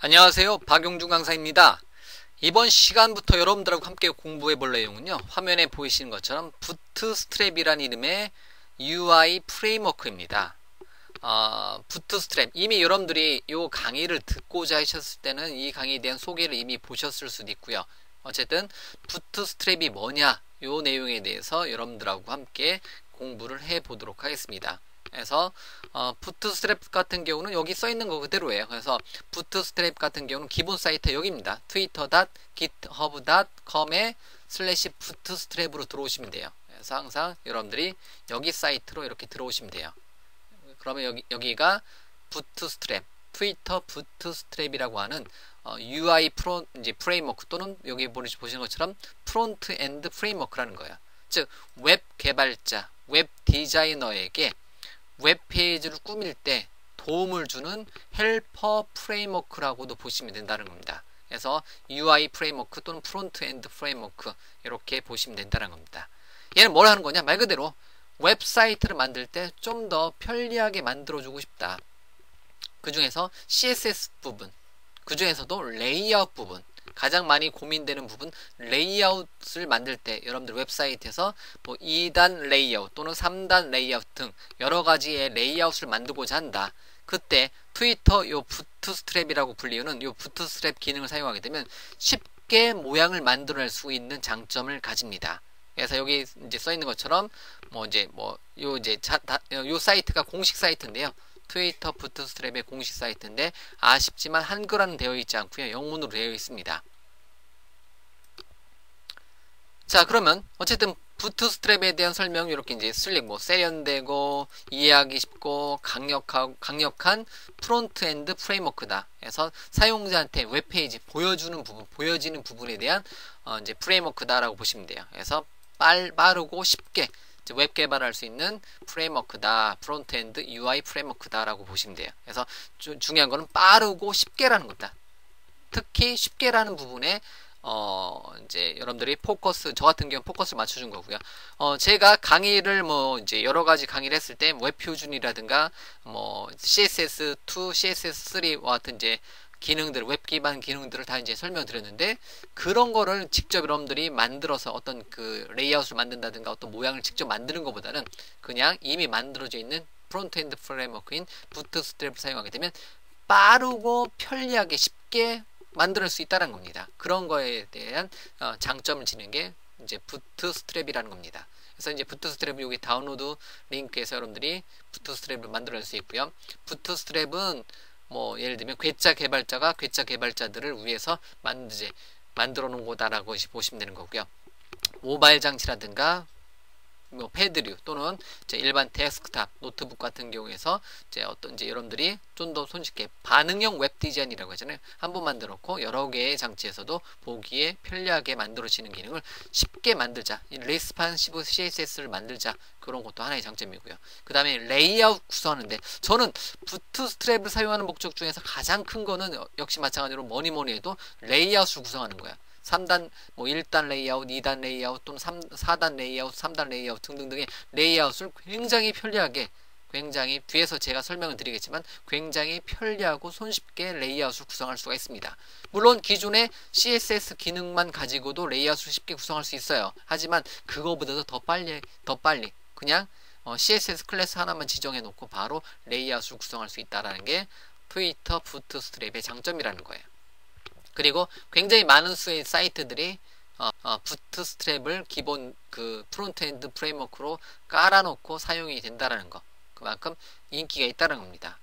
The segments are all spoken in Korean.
안녕하세요. 박용준 강사입니다. 이번 시간부터 여러분들하고 함께 공부해 볼 내용은요. 화면에 보이시는 것처럼 부트스트랩이라는 이름의 UI 프레임워크입니다. 부트스트랩, 이미 여러분들이 이 강의를 듣고자 하셨을 때는 이 강의에 대한 소개를 이미 보셨을 수도 있고요. 어쨌든 부트스트랩이 뭐냐, 이 내용에 대해서 여러분들하고 함께 공부를 해 보도록 하겠습니다. 그래서 부트스트랩 같은 경우는 여기 써 있는 거 그대로예요. 그래서 부트스트랩 같은 경우는 기본 사이트 여기입니다. twitter.github.com/부트스트랩으로 들어오시면 돼요. 그래서 항상 여러분들이 여기 사이트로 이렇게 들어오시면 돼요. 그러면 여기가 부트스트랩, 트위터 부트스트랩이라고 하는 UI 프레임워크 또는 여기 보시는 것처럼 프론트 엔드 프레임워크라는 거예요. 즉 웹 개발자, 웹 디자이너에게 웹페이지를 꾸밀 때 도움을 주는 헬퍼 프레임워크라고도 보시면 된다는 겁니다. 그래서 UI 프레임워크 또는 프론트 엔드 프레임워크 이렇게 보시면 된다는 겁니다. 얘는 뭘 하는 거냐? 말 그대로 웹사이트를 만들 때 좀 더 편리하게 만들어주고 싶다. 그 중에서 CSS 부분, 그 중에서도 레이아웃 부분, 가장 많이 고민되는 부분, 레이아웃을 만들 때 여러분들 웹사이트에서 뭐 2단 레이아웃 또는 3단 레이아웃 등 여러 가지의 레이아웃을 만들고자 한다. 그때 트위터 요 부트스트랩이라고 불리우는 요 부트스트랩 기능을 사용하게 되면 쉽게 모양을 만들어낼 수 있는 장점을 가집니다. 그래서 여기 이제 써 있는 것처럼 요 사이트가 공식 사이트인데요. 트위터 부트스트랩의 공식 사이트인데 아쉽지만 한글화는 되어 있지 않고요. 영문으로 되어 있습니다. 자, 그러면 어쨌든 부트스트랩에 대한 설명 이렇게 이제 세련되고 이해하기 쉽고 강력한 프론트엔드 프레임워크다. 그래서 사용자한테 웹페이지 보여지는 부분에 대한 이제 프레임워크다라고 보시면 돼요. 그래서 빠르고 쉽게 웹 개발할 수 있는 프레임워크다. 프론트엔드 UI 프레임워크다라고 보시면 돼요. 그래서 중요한 거는 빠르고 쉽게라는 거다. 특히 쉽게라는 부분에 이제 여러분들이 저 같은 경우 포커스를 맞춰준 거고요. 제가 강의를 이제 여러 가지 강의를 했을 때 웹표준이라든가 CSS2, CSS3와 같은 이제 웹 기반 기능들을 다 이제 설명드렸는데, 그런 거를 직접 여러분들이 만들어서 어떤 그 레이아웃을 만든다든가 어떤 모양을 직접 만드는 것보다는 그냥 이미 만들어져 있는 프론트엔드 프레임워크인 부트스트랩을 사용하게 되면 빠르고 편리하게 쉽게 만들 수 있다는 겁니다. 그런 거에 대한 장점을 지닌 게 이제 부트스트랩이라는 겁니다. 그래서 이제 부트스트랩 여기 다운로드 링크에서 여러분들이 부트스트랩을 만들어낼 수 있고요. 부트스트랩은 예를 들면 괴짜 개발자가 괴짜 개발자들을 위해서 만들어 놓은 거다라고 보시면 되는 거고요. 모바일 장치라든가 패드류 또는 일반 데스크탑, 노트북 같은 경우에서 이제 여러분들이 좀 더 손쉽게 반응형 웹 디자인이라고 하잖아요. 한 번 만들었고 여러 개의 장치에서도 보기에 편리하게 만들어지는 기능을 쉽게 만들자. 레스판시브 CSS를 만들자. 그런 것도 하나의 장점이고요. 그 다음에 레이아웃 구성하는데, 저는 부트스트랩을 사용하는 목적 중에서 가장 큰 거는 역시 마찬가지로 뭐니 해도 레이아웃을 구성하는 거야. 3단, 1단 레이아웃, 2단 레이아웃 또는 4단 레이아웃, 3단 레이아웃 등등등의 레이아웃을 굉장히 편리하게, 뒤에서 제가 설명을 드리겠지만 굉장히 편리하고 손쉽게 레이아웃을 구성할 수가 있습니다. 물론 기존의 CSS 기능만 가지고도 레이아웃을 쉽게 구성할 수 있어요. 하지만 그거보다도 더 빨리 그냥 CSS 클래스 하나만 지정해 놓고 바로 레이아웃을 구성할 수 있다는 게 트위터 부트스트랩의 장점이라는 거예요. 그리고 굉장히 많은 수의 사이트들이 부트스트랩을 기본 그 프론트엔드 프레임워크로 깔아놓고 사용이 된다는 거, 그만큼 인기가 있다는 겁니다.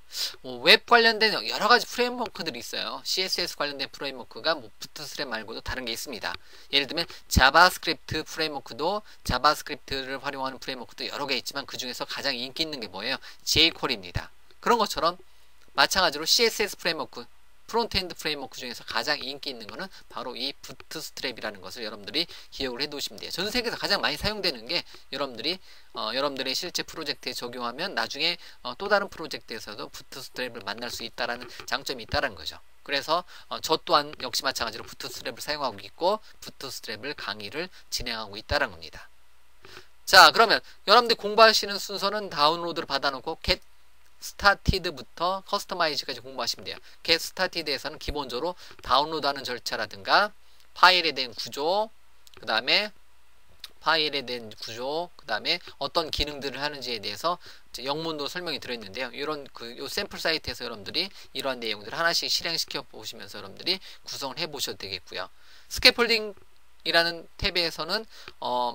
웹 관련된 여러 가지 프레임워크들이 있어요. CSS 관련된 프레임워크가 부트스트랩 말고도 다른 게 있습니다. 예를 들면 자바스크립트 프레임워크도, 자바스크립트를 활용하는 프레임워크도 여러 개 있지만 그 중에서 가장 인기 있는 게 뭐예요? jQuery입니다. 그런 것처럼 마찬가지로 CSS 프레임워크, 프론트엔드 프레임워크 중에서 가장 인기 있는 거는 바로 이 부트스트랩이라는 것을 여러분들이 기억을 해 두시면 돼요. 전 세계에서 가장 많이 사용되는 게 여러분들의 실제 프로젝트에 적용하면 나중에 또 다른 프로젝트에서도 부트스트랩을 만날 수 있다는 장점이 있다는 거죠. 그래서 저 또한 역시 마찬가지로 부트스트랩을 사용하고 있고 부트스트랩을 강의를 진행하고 있다는 겁니다. 자, 그러면 여러분들이 공부하시는 순서는 다운로드를 받아놓고 get started부터 customize까지 공부하시면 돼요. get started에서는 기본적으로 다운로드하는 절차라든가 파일에 대한 구조, 그 다음에 어떤 기능들을 하는지에 대해서 영문도 설명이 들어있는데요. 이런 요 샘플 사이트에서 여러분들이 이러한 내용들을 하나씩 실행시켜 보시면서 여러분들이 구성을 해 보셔도 되겠고요. 스캐폴딩 이라는 탭에서는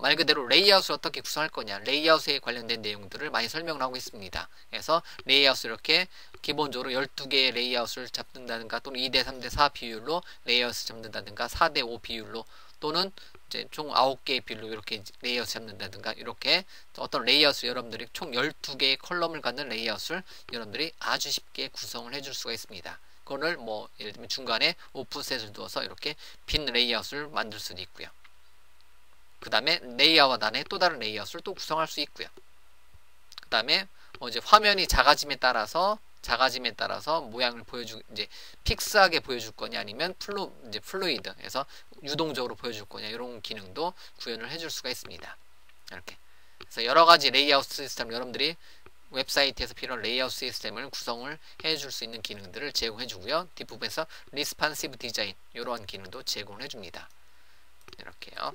말 그대로 레이아웃을 어떻게 구성할 거냐, 레이아웃에 관련된 내용들을 많이 설명을 하고 있습니다. 그래서 레이아웃을 이렇게 기본적으로 12개의 레이아웃을 잡는다든가, 또는 2대 3대 4 비율로 레이아웃을 잡는다든가, 4대 5 비율로, 또는 이제 총 9개의 비율로 이렇게 레이아웃을 잡는다든가, 이렇게 어떤 레이아웃을 여러분들이 총 12개의 컬럼을 갖는 레이아웃을 여러분들이 아주 쉽게 구성을 해줄 수가 있습니다. 그거를 뭐 예를 들면 중간에 오프셋을 두어서 이렇게 빈 레이아웃을 만들 수도 있고요. 그 다음에 레이아웃 안에 또 다른 레이아웃을 또 구성할 수 있고요. 그 다음에 이제 화면이 작아짐에 따라서 모양을 이제 픽스하게 보여줄 거냐, 아니면 플루이드 해서 유동적으로 보여줄 거냐, 이런 기능도 구현을 해줄 수가 있습니다. 이렇게. 그래서 여러 가지 레이아웃 시스템, 여러분들이 웹사이트에서 필요한 레이아웃 시스템을 구성을 해줄 수 있는 기능들을 제공해 주고요. 뒷부분에서 리스판시브 디자인, 이러한 기능도 제공을 해줍니다. 이렇게요.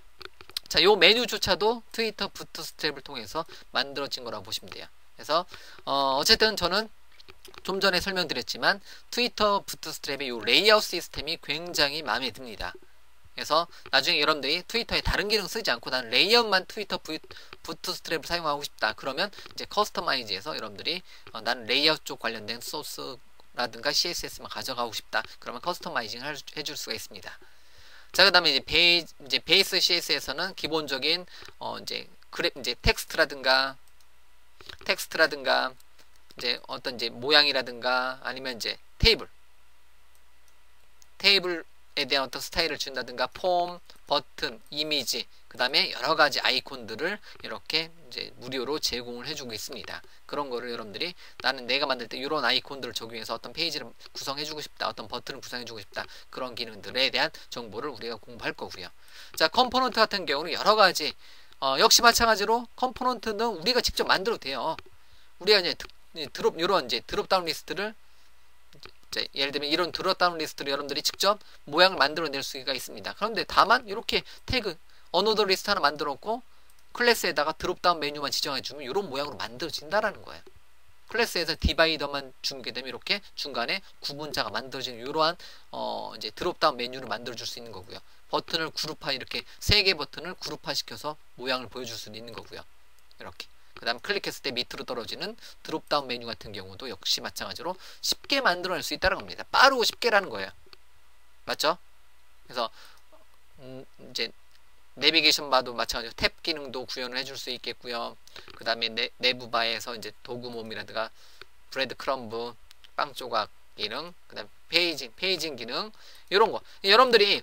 자, 요 메뉴조차도 트위터 부트스트랩을 통해서 만들어진 거라고 보시면 돼요. 그래서 어쨌든 저는 좀 전에 설명드렸지만 트위터 부트스트랩의 요 레이아웃 시스템이 굉장히 마음에 듭니다. 그래서 나중에 여러분들이 트위터에 다른 기능 쓰지 않고 나는 레이아웃만 트위터 부트스트랩을 사용하고 싶다. 그러면 이제 커스터마이즈에서 여러분들이 나는 레이아웃 쪽 관련된 소스라든가 CSS만 가져가고 싶다. 그러면 커스터마이징 해줄 수가 있습니다. 자, 그 다음에 이제 베이스 CSS에서는 기본적인 이제 텍스트라든가 이제 어떤 이제 모양이라든가, 아니면 이제 테이블에 대한 어떤 스타일을 준다든가, 폼, 버튼, 이미지, 그 다음에 여러 가지 아이콘들을 이렇게 이제 무료로 제공을 해주고 있습니다. 그런 거를 여러분들이 나는 내가 만들 때 이런 아이콘들을 적용해서 어떤 페이지를 구성해주고 싶다, 어떤 버튼을 구성해주고 싶다, 그런 기능들에 대한 정보를 우리가 공부할 거고요. 자, 컴포넌트 같은 경우는 여러 가지 역시 마찬가지로 컴포넌트는 우리가 직접 만들어도 돼요. 우리가 이제 이런 이제 드롭다운 리스트를 예를 들면 이런 드롭다운 리스트를 여러분들이 직접 모양을 만들어낼 수가 있습니다. 그런데 다만 이렇게 태그 어노더 리스트 하나 만들었고 클래스에다가 드롭다운 메뉴만 지정해주면 이런 모양으로 만들어진다라는 거예요. 클래스에서 디바이더만 주게 되면 이렇게 중간에 구분자가 만들어지는 이러한 이제 드롭다운 메뉴를 만들어줄 수 있는 거고요. 버튼을 그룹화, 이렇게 3개 버튼을 그룹화 시켜서 모양을 보여줄 수 있는 거고요. 이렇게. 그 다음 클릭했을 때 밑으로 떨어지는 드롭다운 메뉴 같은 경우도 역시 마찬가지로 쉽게 만들어낼 수 있다는 겁니다. 빠르고 쉽게라는 거예요. 맞죠? 그래서 이제 내비게이션 바도 마찬가지로 탭 기능도 구현을 해줄 수 있겠고요. 그 다음에 내부 바에서 이제 도구 몸이라든가 브레드 크럼브, 빵 조각 기능, 그 다음 페이징 기능, 이런 거. 여러분들이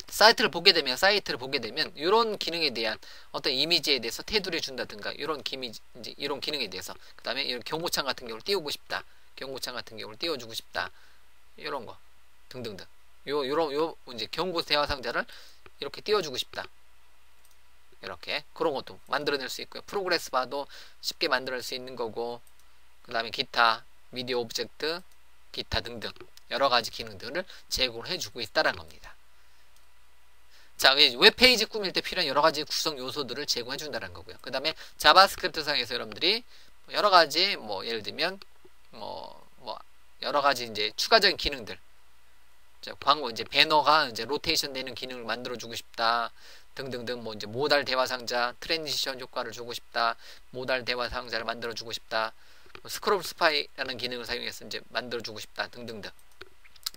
사이트를 보게 되면 이런 기능에 대한 어떤 이미지에 대해서 테두리 준다든가, 이런 기능에 대해서, 그 다음에 이런 경고창 같은 경우를 띄우고 싶다, 경고창 같은 경우를 띄워주고 싶다, 이런 거 등등등. 요런 이제 경고 대화 상자를 이렇게 띄워주고 싶다, 이렇게 그런 것도 만들어낼 수 있고요. 프로그레스 바도 쉽게 만들어낼 수 있는 거고, 그 다음에 기타 미디어 오브젝트, 기타 등등 여러 가지 기능들을 제공을 해주고 있다는 겁니다. 자, 웹페이지 꾸밀 때 필요한 여러 가지 구성 요소들을 제공해 준다는 거고요. 그 다음에 자바스크립트 상에서 여러분들이 여러 가지 예를 들면 여러 가지 이제 추가적인 기능들, 광고 이제 배너가 이제 로테이션 되는 기능을 만들어 주고 싶다 등등등, 이제 모달 대화 상자 트랜지션 효과를 주고 싶다, 모달 대화 상자를 만들어 주고 싶다, 스크롤 스파이라는 기능을 사용해서 이제 만들어 주고 싶다 등등등.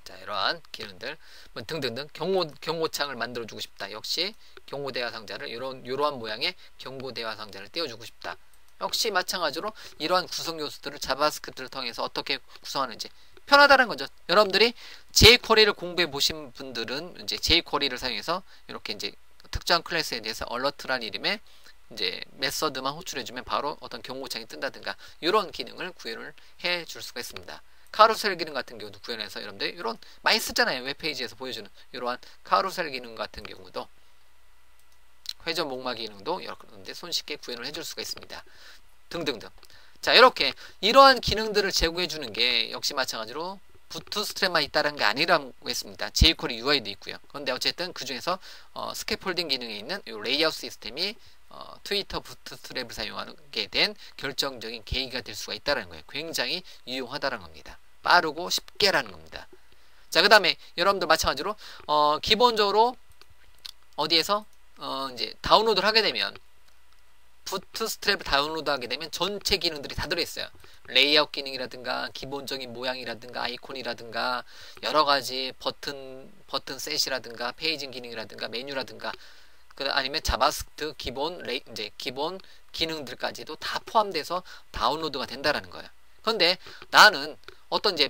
자, 이러한 기능들 등등등. 경고창을 만들어 주고 싶다, 역시 경고 대화 상자를 이러한 모양의 경고 대화 상자를 띄워주고 싶다, 역시 마찬가지로 이러한 구성 요소들을 자바스크립트를 통해서 어떻게 구성하는지 편하다는 거죠. 여러분들이 jQuery를 공부해 보신 분들은 이제 jQuery를 사용해서 이렇게 이제 특정한 클래스에 대해서 alert 이름의 이제 메서드만 호출해주면 바로 어떤 경고창이 뜬다든가, 이런 기능을 구현을 해 줄 수가 있습니다. 카루셀 기능 같은 경우도 구현해서 여러분들 이런 많이 쓰잖아요. 웹페이지에서 보여주는 이러한 카루셀 기능 같은 경우도, 회전 목마 기능도 여러분들 손쉽게 구현을 해줄 수가 있습니다. 등등등. 자, 이렇게 이러한 기능들을 제공해 주는 게 역시 마찬가지로 부트스트랩만 있다는 게 아니라고 했습니다. jQuery UI도 있고요. 그런데 어쨌든 그 중에서 스캐폴딩 기능에 있는 이 레이아웃 시스템이 트위터 부트스트랩을 사용하게 된 결정적인 계기가 될 수가 있다는 거예요. 굉장히 유용하다는 겁니다. 빠르고 쉽게라는 겁니다. 자, 그 다음에 여러분들 마찬가지로 기본적으로 어디에서 이제 다운로드를 하게 되면 부트스트랩을 다운로드하게 되면 전체 기능들이 다 들어있어요. 레이아웃 기능이라든가 기본적인 모양이라든가 아이콘이라든가 여러가지 버튼 셋이라든가 페이징 기능이라든가 메뉴라든가 아니면 자바스크립트 기본 기능들까지도 다 포함돼서 다운로드가 된다라는 거예요. 그런데 나는 어떤 이제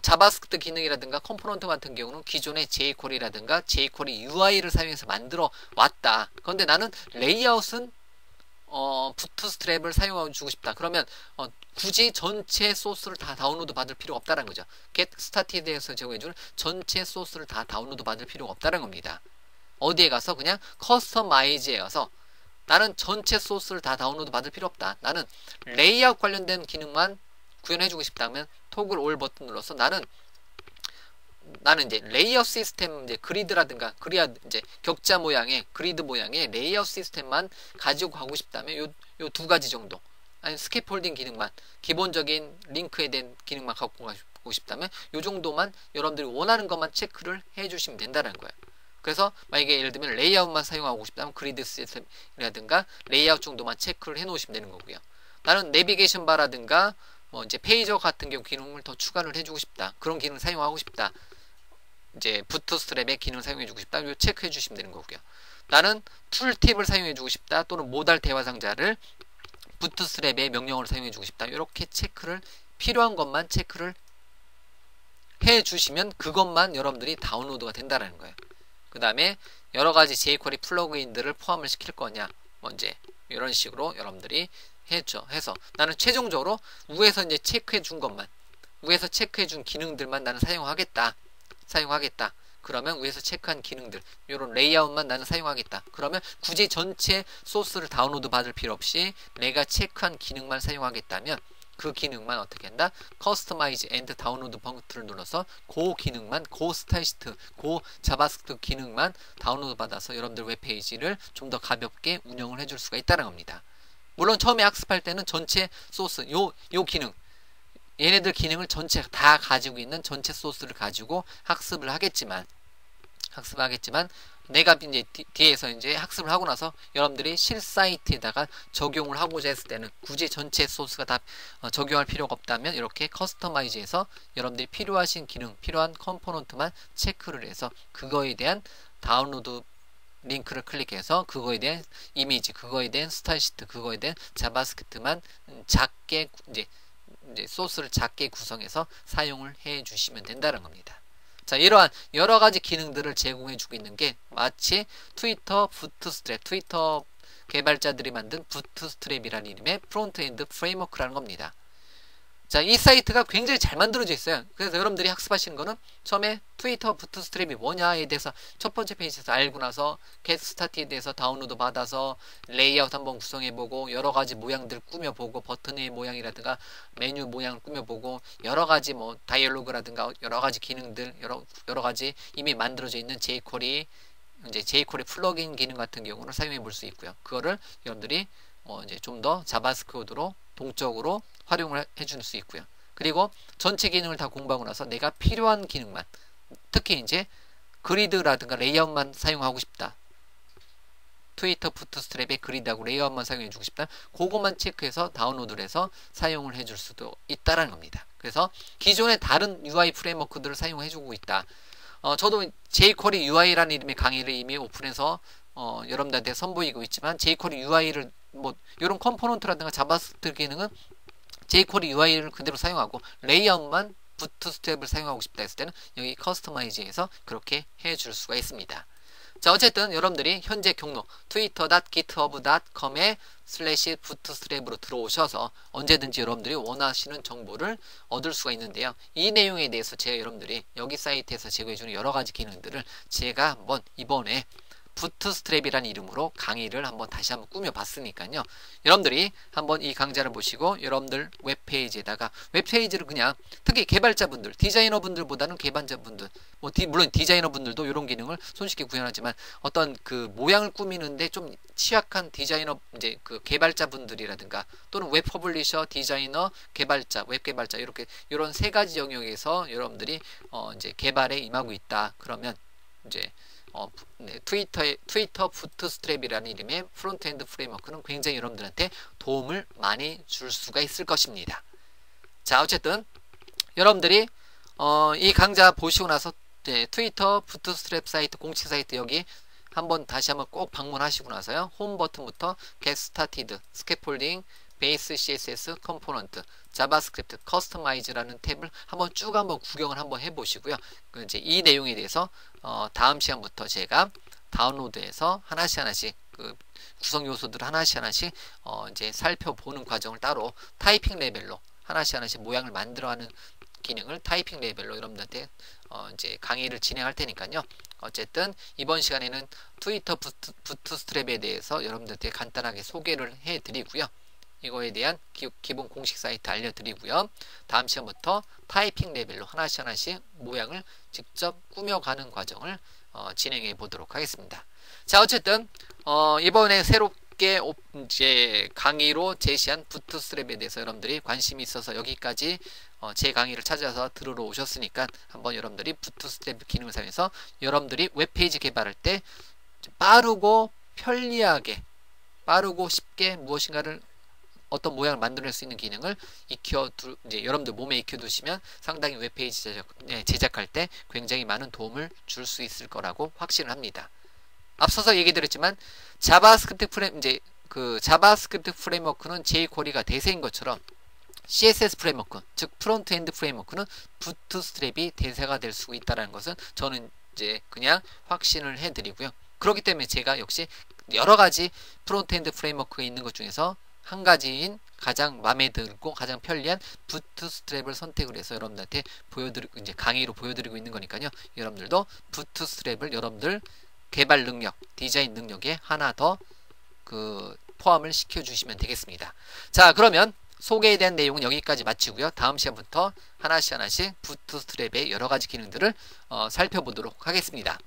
자바스크립트 기능이라든가 컴포넌트 같은 경우는 기존의 jQuery라든가 jQuery UI를 사용해서 만들어 왔다. 그런데 나는 레이아웃은 부트스트랩을 사용하고 주고 싶다. 그러면 굳이 전체 소스를 다 다운로드 받을 필요가 없다는 거죠. get started에서 제공해주는 전체 소스를 다 다운로드 받을 필요가 없다는 겁니다. 어디에 가서 그냥 커스터마이즈에 가서 나는 전체 소스를 다 다운로드 받을 필요 없다. 나는 레이아웃 관련된 기능만 구현해주고 싶다면 토글 올 버튼 눌러서 나는 이제 레이아웃 시스템 이제 그리드라든가 이제 격자 모양의 그리드 모양의 레이아웃 시스템만 가지고 가고 싶다면 요 두 가지 정도, 아니 스캐폴딩 기능만 기본적인 링크에 대한 기능만 갖고 가고 싶다면 요 정도만 여러분들이 원하는 것만 체크를 해주시면 된다는 거예요. 그래서 만약에 예를 들면 레이아웃만 사용하고 싶다면 그리드 시스템이라든가 레이아웃 정도만 체크를 해 놓으시면 되는 거고요. 나는 내비게이션 바라든가 뭐 이제 페이저 같은 경우 기능을 더 추가를 해주고 싶다. 그런 기능을 사용하고 싶다. 이제 부트스트랩의 기능을 사용해주고 싶다. 이거 체크해 주시면 되는 거고요. 나는 툴팁을 사용해주고 싶다. 또는 모달 대화 상자를 부트스트랩의 명령어를 사용해주고 싶다. 이렇게 체크를 필요한 것만 체크를 해주시면 그것만 여러분들이 다운로드가 된다는 거예요. 그 다음에 여러가지 jQuery 플러그인들을 포함을 시킬 거냐 뭐 이제 이런 식으로 여러분들이 해서 나는 최종적으로 위에서 이제 체크해 준 것만 위에서 체크해 준 기능들만 나는 사용하겠다. 그러면 위에서 체크한 기능들 이런 레이아웃만 나는 사용하겠다. 그러면 굳이 전체 소스를 다운로드 받을 필요 없이 내가 체크한 기능만 사용하겠다면 그 기능만 어떻게 한다? 커스터마이즈 앤드 다운로드 버튼을 눌러서 그 기능만, 그 스타일시트, 그 자바스크립트 기능만 다운로드 받아서 여러분들 웹페이지를 좀 더 가볍게 운영을 해줄 수가 있다는 겁니다. 물론 처음에 학습할 때는 전체 소스, 요 기능, 얘네들 기능을 전체 다 가지고 있는 전체 소스를 가지고 학습을 하겠지만 내가 이제 뒤에서 이제 학습을 하고 나서 여러분들이 실사이트에다가 적용을 하고자 했을 때는 굳이 전체 소스가 다 적용할 필요가 없다면 이렇게 커스터마이즈해서 여러분들이 필요하신 기능, 필요한 컴포넌트만 체크를 해서 그거에 대한 다운로드 링크를 클릭해서 그거에 대한 이미지, 그거에 대한 스타일시트, 그거에 대한 자바스크립트만 작게 이제 소스를 작게 구성해서 사용을 해 주시면 된다는 겁니다. 자, 이러한 여러가지 기능들을 제공해 주고 있는 게 마치 트위터 개발자들이 만든 부트스트랩이라는 이름의 프론트엔드 프레임워크라는 겁니다. 자, 이 사이트가 굉장히 잘 만들어져 있어요. 그래서 여러분들이 학습하시는 거는 처음에 트위터 부트스트랩이 뭐냐에 대해서 첫 번째 페이지에서 알고 나서 get started에 대해서 다운로드 받아서 레이아웃 한번 구성해보고 여러가지 모양들 꾸며보고 버튼의 모양이라든가 메뉴 모양을 꾸며보고 여러가지 뭐 다이얼로그라든가 여러가지 기능들 여러가지 이미 만들어져 있는 jQuery 플러그인 기능 같은 경우는 사용해 볼 수 있고요. 그거를 여러분들이 이제 좀 더 자바스크립트로 동적으로 활용을 해줄 수 있고요. 그리고 전체 기능을 다 공부하고 나서 내가 필요한 기능만, 특히 이제 그리드라든가 레이아웃만 사용하고 싶다. 트위터 부트스트랩의 그리드하고 레이아웃만 사용해주고 싶다. 그것만 체크해서 다운로드를 해서 사용을 해줄 수도 있다라는 겁니다. 그래서 기존의 다른 UI 프레임워크들을 사용해주고 있다. 저도 jQuery UI라는 이름의 강의를 이미 오픈해서 여러분들한테 선보이고 있지만 jQuery UI를 뭐 이런 컴포넌트라든가 자바스크립트 기능은 jQuery UI를 그대로 사용하고 레이아웃만 부트스트랩을 사용하고 싶다 했을 때는 여기 커스터마이즈에서 그렇게 해줄 수가 있습니다. 자, 어쨌든 여러분들이 현재 경로 twitter.github.com에/bootstrap으로 들어오셔서 언제든지 여러분들이 원하시는 정보를 얻을 수가 있는데요. 이 내용에 대해서 제가 여러분들이 여기 사이트에서 제공해주는 여러가지 기능들을 제가 한번 이번에 부트스트랩이라는 이름으로 강의를 다시 한번 꾸며봤으니까요. 여러분들이 한번 이 강좌를 보시고 여러분들 웹페이지에다가 웹페이지를 그냥 특히 개발자분들, 디자이너분들보다는 개발자분들, 물론 디자이너분들도 이런 기능을 손쉽게 구현하지만 어떤 그 모양을 꾸미는데 좀 취약한 디자이너 이제 그 개발자분들이라든가 또는 웹 퍼블리셔, 디자이너, 개발자, 웹 개발자 이렇게 이런 세 가지 영역에서 여러분들이 이제 개발에 임하고 있다. 그러면 이제 트위터 부트스트랩이라는 이름의 프론트엔드 프레임워크는 굉장히 여러분들한테 도움을 많이 줄 수가 있을 것입니다. 자, 어쨌든 여러분들이 이 강좌 보시고 나서 트위터 부트스트랩 사이트 공식 사이트 여기 다시 한번 꼭 방문하시고 나서요. 홈 버튼부터 Get Started, 스캐폴딩, 베이스 CSS, 컴포넌트, 자바스크립트, 커스터마이즈라는 탭을 쭉 구경을 해보시고요. 이제 이 내용에 대해서 다음 시간부터 제가 다운로드해서 하나씩 그 구성 요소들을 하나씩 이제 살펴보는 과정을 따로 타이핑 레벨로 하나씩 모양을 만들어가는 기능을 타이핑 레벨로 여러분들한테 이제 강의를 진행할 테니까요. 어쨌든 이번 시간에는 트위터 부트스트랩에 대해서 여러분들한테 간단하게 소개를 해드리고요. 이거에 대한 기본 공식 사이트 알려드리고요. 다음 시간부터 타이핑 레벨로 하나씩 모양을 직접 꾸며가는 과정을 진행해 보도록 하겠습니다. 자, 어쨌든 이번에 새롭게 이제 강의로 제시한 부트스트랩에 대해서 여러분들이 관심이 있어서 여기까지 제 강의를 찾아서 들으러 오셨으니까 한번 여러분들이 부트스트랩 기능을 사용해서 여러분들이 웹페이지 개발할 때 빠르고 편리하게 빠르고 쉽게 무엇인가를 어떤 모양을 만들어낼 수 있는 기능을 이제 여러분들 몸에 익혀두시면 상당히 웹페이지 제작할 때 굉장히 많은 도움을 줄 수 있을 거라고 확신을 합니다. 앞서서 얘기 드렸지만 자바스크립트 프레임워크는 jQuery가 대세인 것처럼 CSS 프레임워크, 즉 프론트엔드 프레임워크는 부트스트랩이 대세가 될 수 있다는 것은 저는 이제 그냥 확신을 해드리고요. 그렇기 때문에 제가 역시 여러 가지 프론트엔드 프레임워크가 있는 것 중에서 한 가지인 가장 마음에 들고 가장 편리한 부트스트랩을 선택을 해서 여러분들한테 이제 강의로 보여드리고 있는 거니까요. 여러분들도 부트스트랩을 여러분들 개발 능력, 디자인 능력에 하나 더 포함을 시켜주시면 되겠습니다. 자, 그러면 소개에 대한 내용은 여기까지 마치고요. 다음 시간부터 하나씩 부트스트랩의 여러 가지 기능들을 살펴보도록 하겠습니다.